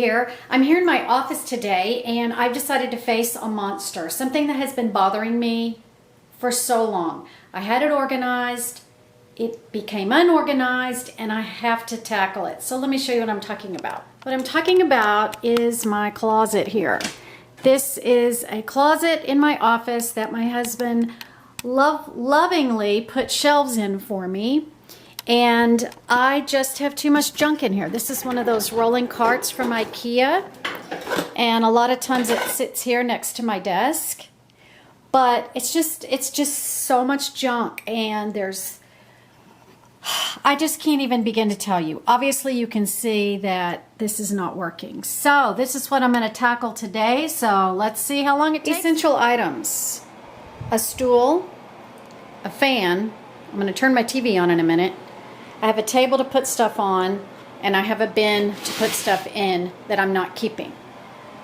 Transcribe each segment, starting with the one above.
here. I'm here in my office today and I've decided to face a monster, something that has been bothering me for so long. I had it organized, it became unorganized, and I have to tackle it. So let me show you what I'm talking about. What I'm talking about is my closet here. This is a closet in my office that my husband lovingly put shelves in for me. And I just have too much junk in here. This is one of those rolling carts from IKEA. And a lot of times it sits here next to my desk. But it's just so much junk, and I just can't even begin to tell you. Obviously you can see that this is not working. So this is what I'm going to tackle today. So let's see how long it takes. Essential items: a stool, a fan. I'm going to turn my TV on in a minute. I have a table to put stuff on, and I have a bin to put stuff in that I'm not keeping.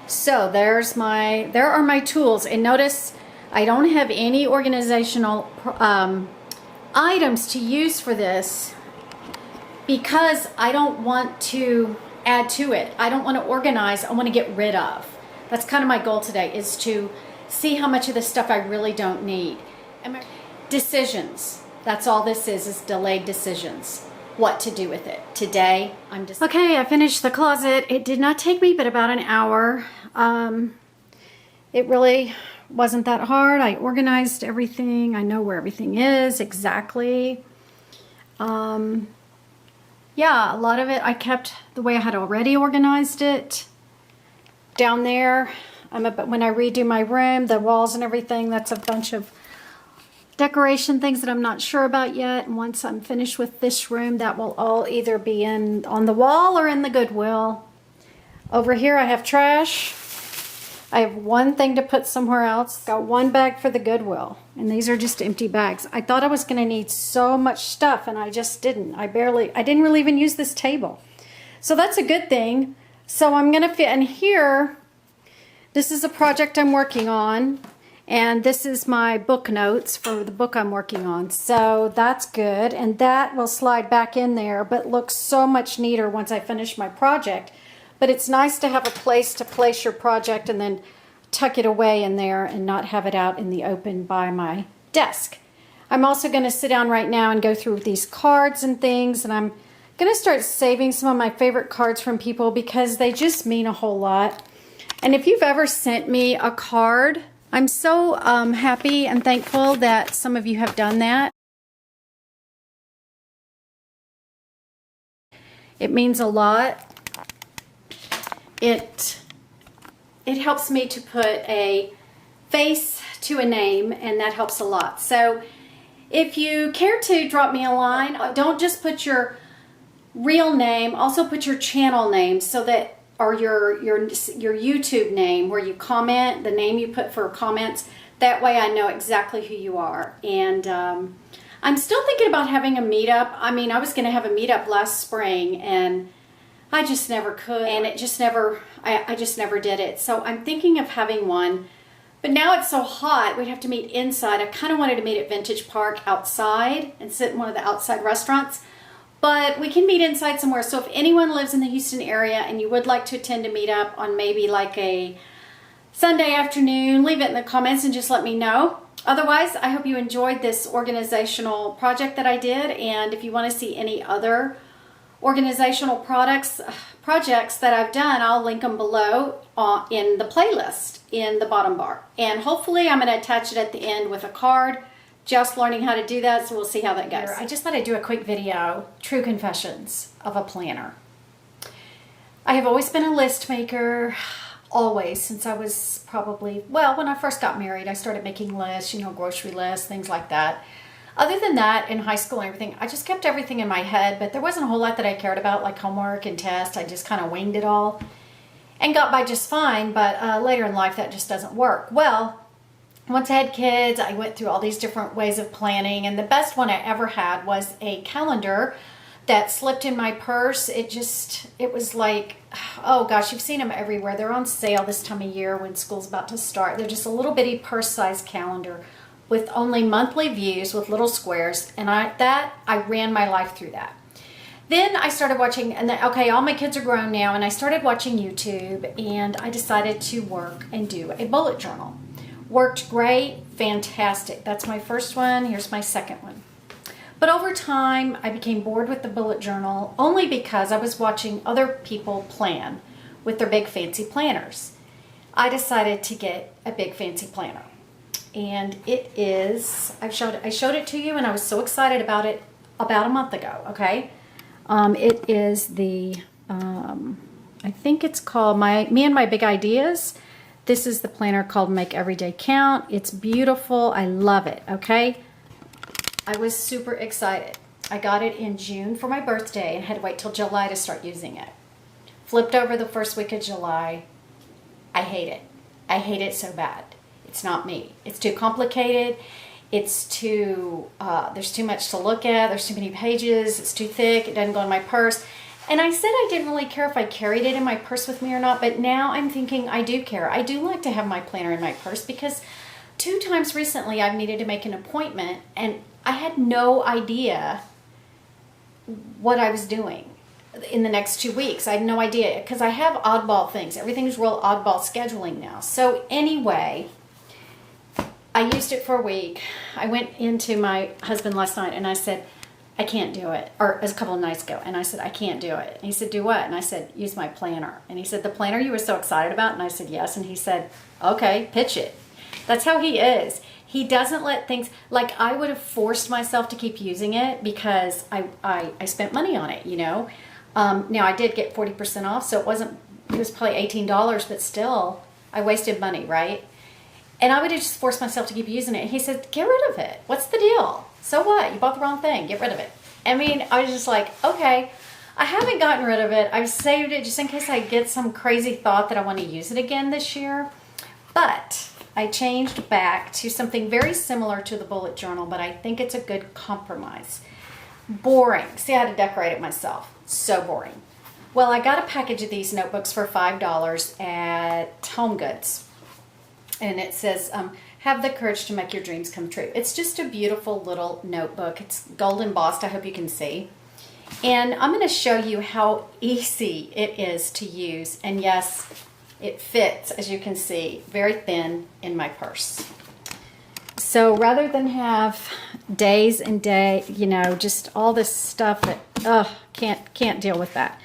So there are my tools, and notice I don't have any organizational items to use for this because I don't want to add to it. I don't want to organize. I want to get rid of. That's kind of my goal today, is to see how much of this stuff I really don't need. Decisions. That's all this is delayed decisions. What to do with it. Today, I'm just... Okay, I finished the closet. It did not take me but about an hour. It really wasn't that hard. I organized everything. I know where everything is exactly. Yeah, a lot of it I kept the way I had already organized it. Down there, when I redo my room, the walls and everything, that's a bunch of decoration things that I'm not sure about yet. And once I'm finished with this room, that will all either be on the wall or in the Goodwill. Over here I have trash. I have one thing to put somewhere else. Got one bag for the Goodwill, and these are just empty bags. I thought I was going to need so much stuff, and I just didn't. I didn't really even use this table. So that's a good thing. So I'm going to fit in here. This is a project I'm working on, and this is my book notes for the book I'm working on. So that's good, and that will slide back in there, but looks so much neater once I finish my project. But it's nice to have a place to place your project and then tuck it away in there and not have it out in the open by my desk. I'm also going to sit down right now and go through these cards and things, and I'm going to start saving some of my favorite cards from people because they just mean a whole lot. And if you've ever sent me a card, I'm so happy and thankful that some of you have done that. It means a lot. It helps me to put a face to a name, and that helps a lot. So if you care to drop me a line, don't just put your real name, also put your channel name, so that, or your YouTube name where you comment, the name you put for comments. That way I know exactly who you are. And I'm still thinking about having a meetup. I mean, I was going to have a meetup last spring, and I just never could, and it just never, I just never did it. So I'm thinking of having one, but now it's so hot, we'd have to meet inside. I kind of wanted to meet at Vintage Park outside and sit in one of the outside restaurants, but we can meet inside somewhere. So if anyone lives in the Houston area and you would like to attend a meetup on maybe like a Sunday afternoon, leave it in the comments and just let me know. Otherwise, I hope you enjoyed this organizational project that I did, and if you want to see any other organizational projects that I've done, I'll link them below in the playlist in the bottom bar. And hopefully I'm going to attach it at the end with a card. Just learning how to do that, so we'll see how that goes. I just thought I'd do a quick video, True Confessions of a Planner. I have always been a list maker, always, since I was probably, well, when I first got married, I started making lists, grocery lists, things like that. Other than that, in high school and everything, I just kept everything in my head, but there wasn't a whole lot that I cared about, like homework and tests. I just kind of winged it all and got by just fine, but later in life that just doesn't work. Well, once I had kids, I went through all these different ways of planning, and the best one I ever had was a calendar that slipped in my purse. It was like, oh gosh, you've seen them everywhere. They're on sale this time of year when school's about to start. They're just a little bitty purse-sized calendar with only monthly views with little squares, and I ran my life through that. Then I started watching, and then, okay, all my kids are grown now, and I started watching YouTube, and I decided to work and do a bullet journal. Worked great, fantastic. That's my first one. Here's my second one. But over time, I became bored with the bullet journal only because I was watching other people plan with their big fancy planners. I decided to get a big fancy planner. And it is, I showed it to you, and I was so excited about it about a month ago, okay? It is the, I think it's called Me and My Big Ideas. This is the planner called Make Every Day Count. It's beautiful. I love it, okay? I was super excited. I got it in June for my birthday and had to wait till July to start using it. Flipped over the first week of July. I hate it. I hate it so bad. It's not me. It's too complicated. It's too, there's too much to look at. There's too many pages. It's too thick. It doesn't go in my purse. And I said I didn't really care if I carried it in my purse with me or not, but now I'm thinking I do care. I do like to have my planner in my purse because 2 times recently I've needed to make an appointment and I had no idea what I was doing in the next 2 weeks. I had no idea because I have oddball things. Everything's real oddball scheduling now. So anyway, I used it for a week. I went into my husband last night and I said, I can't do it. Or it was a couple of nights ago. And I said, I can't do it. And he said, do what? And I said, use my planner. And he said, the planner you were so excited about? And I said, yes. And he said, okay, pitch it. That's how he is. He doesn't let things, like I would have forced myself to keep using it because I spent money on it, you know. Now I did get 40% off, so it was probably $18, but still I wasted money, right? And I would have just forced myself to keep using it. And he said, get rid of it. What's the deal? So what? You bought the wrong thing. Get rid of it. I mean, I was just like, okay. I haven't gotten rid of it. I've saved it just in case I get some crazy thought that I want to use it again this year. But I changed back to something very similar to the bullet journal, but I think it's a good compromise. Boring. See, I had to decorate it myself. So boring. Well, I got a package of these notebooks for $5 at Home Goods. And it says, have the courage to make your dreams come true. It's just a beautiful little notebook. It's gold embossed, I hope you can see. And I'm going to show you how easy it is to use. And yes, it fits, as you can see, very thin in my purse. So rather than have days and you know, just all this stuff that, can't deal with that.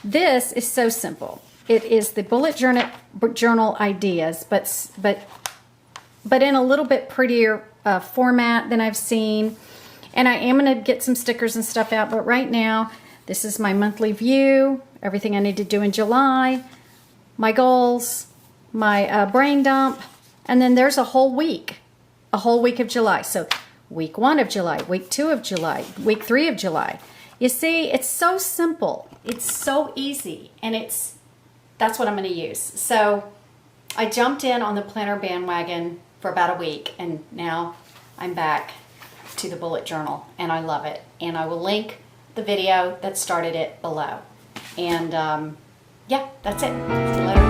This is so simple. It is the bullet journal ideas, but in a little bit prettier format than I've seen. And I am going to get some stickers and stuff out, but right now, this is my monthly view, everything I need to do in July, my goals, my brain dump, and then there's a whole week of July. So week 1 of July, week 2 of July, week 3 of July. You see, it's so simple. It's so easy, and that's what I'm going to use. So I jumped in on the planner bandwagon for about a week, and now I'm back to the bullet journal, and I love it. And I will link the video that started it below. And yeah, that's it. See you later.